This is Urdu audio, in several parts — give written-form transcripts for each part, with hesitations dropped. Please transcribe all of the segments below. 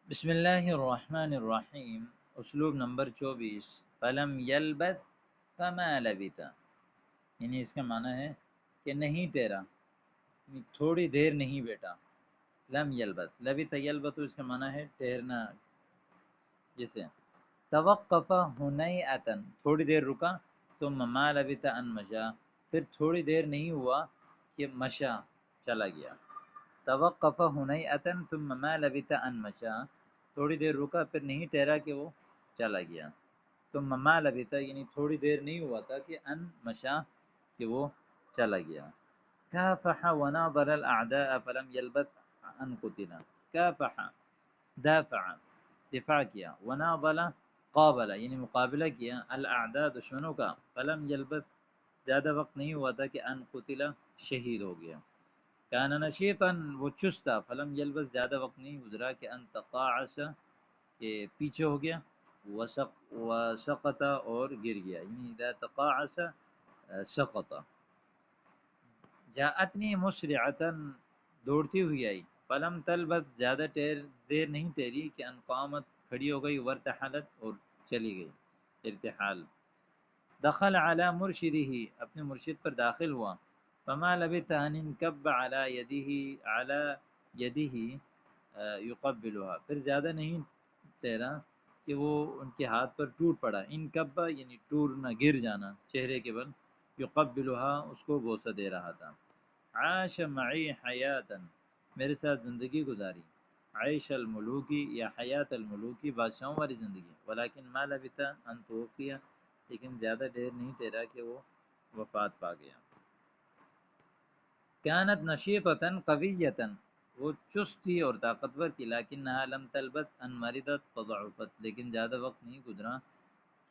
بسم اللہ الرحمن الرحیم، اسلوب نمبر 24۔ فلم یلبث فما لبث، یعنی اس کا معنی ہے کہ نہیں ٹھہرا، یعنی تھوڑی دیر نہیں بیٹا۔ لم یلبث، لبث یلبث اس کا معنی ہے ٹھہرنا۔ جیسے توقف ہنیئۃ، تھوڑی دیر رکا، ثم ما لبث ان مشى، پھر تھوڑی دیر نہیں ہوا کہ مشى چلا گیا۔ توقف ہنیئۃ ثم ما لبث ان مشى، تھوڑی دیر رکا پھر نہیں ٹھہرا کہ وہ چلا گیا۔ ثم ما لبث، یعنی تھوڑی دیر نہیں ہوا تھا کہ ان مشى، کہ وہ چلا گیا۔ کافح وناظر الاعداء فلم يلبث ان قتل، کافح دافع دفاع کیا، وناظر قابل یعنی مقابلہ کیا، الاعداء دشمنوں کا، فلم یلبث زیادہ وقت نہیں ہوا تھا کہ ان قتل شہید ہو گیا۔ کان نشیطا وہ چست تھا، فلم یلبث زیادہ وقت نہیں گزرا کہ ان تقاعس کہ پیچھے ہو گیا، وسقط اور گر گیا، یعنی اذا تقاعس سقط۔ جاءتنی مسرعتا دوڑتی ہوئی آئی، فلم تلبث زیادہ دیر نہیں ٹھہری کہ ان قامت کھڑی ہو گئی، وارتحلت اور چلی گئی، ارتحال۔ دخل علی مرشدہ اپنے مرشد پر داخل ہوا، فما لبث ان انکب علی یدہ یقبلها، پھر زیادہ نہیں ٹھہرا کہ وہ ان کے ہاتھ پر ٹوٹ پڑا۔ انکب یعنی ٹورنا، گر جانا چہرے کے بل، یقبلها اس کو بوسہ دے رہا تھا۔ عاش معی حیاتا، میرے ساتھ زندگی گزاری، عیش الملوکی یا حیات الملوکی بادشاہوں والی زندگی، ولیکن ما لبث ان توفی، لیکن زیادہ دیر نہیں ٹھہرا کہ وہ وفات پا گیا۔ کانت نشیطتا قویتا، وہ چست تھی اور طاقتور تھی، لیکنہا لم تلبث ان مرضت فضعفت، لیکن زیادہ وقت نہیں گزرا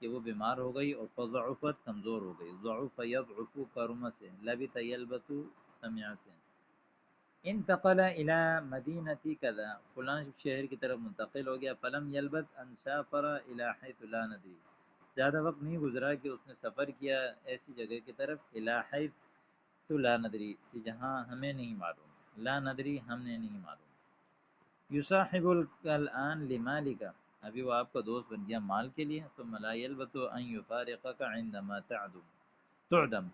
کہ وہ بیمار ہو گئی اور فضعفت کمزور ہو گئی۔ ضعف یضعف کرم سے، لبث یلبث سمع سے۔ انتقل الى مدینتی کذا، فلاں شہر کی طرف منتقل ہو گیا، فلم یلبث ان سافر الى حیث لا ندری، زیادہ وقت نہیں گزرا کہ اس نے سفر کیا ایسی جگہ کی طرف، الى حیث لا ندری، کہ جہاں ہمیں نہیں معلوم، لا ندری ہم نے نہیں معلوم۔ یصاحب الان لمالک، ابھی وہ آپ کا دوست بن گیا مال کے لیے، ثم لا یلبث ان یفارقک عندما تعدم،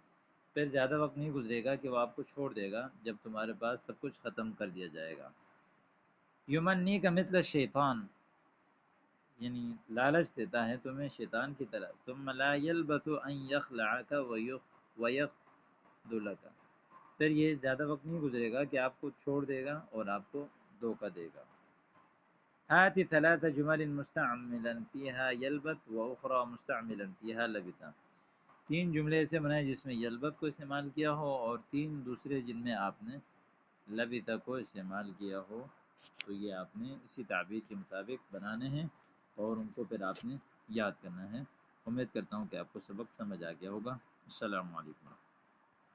پھر زیادہ وقت نہیں گزرے گا کہ وہ آپ کو چھوڑ دے گا جب تمہارے پاس سب کچھ ختم کر دیا جائے گا۔ یمنیک مثل الشیطان، یعنی لالچ دیتا ہے تمہیں شیطان کی طرح، ثم لا یلبث ان یخلعک ویخذلک، پھر یہ زیادہ وقت نہیں گزرے گا کہ آپ کو چھوڑ دے گا اور آپ کو دھوکہ دے گا۔ ہات ثلاث جمل مستعملا فیہا یلبث واخری مستعملا فیہا لبث، تین جملے ایسے بنائے جس میں یلبث کو استعمال کیا ہو اور تین دوسرے جن میں آپ نے لبث کو استعمال کیا ہو، تو یہ آپ نے اسی تعبیر کے مطابق بنانے ہیں اور ان کو پھر آپ نے یاد کرنا ہے۔ امید کرتا ہوں کہ آپ کو سبق سمجھ آ گیا ہوگا۔ السلام علیکم۔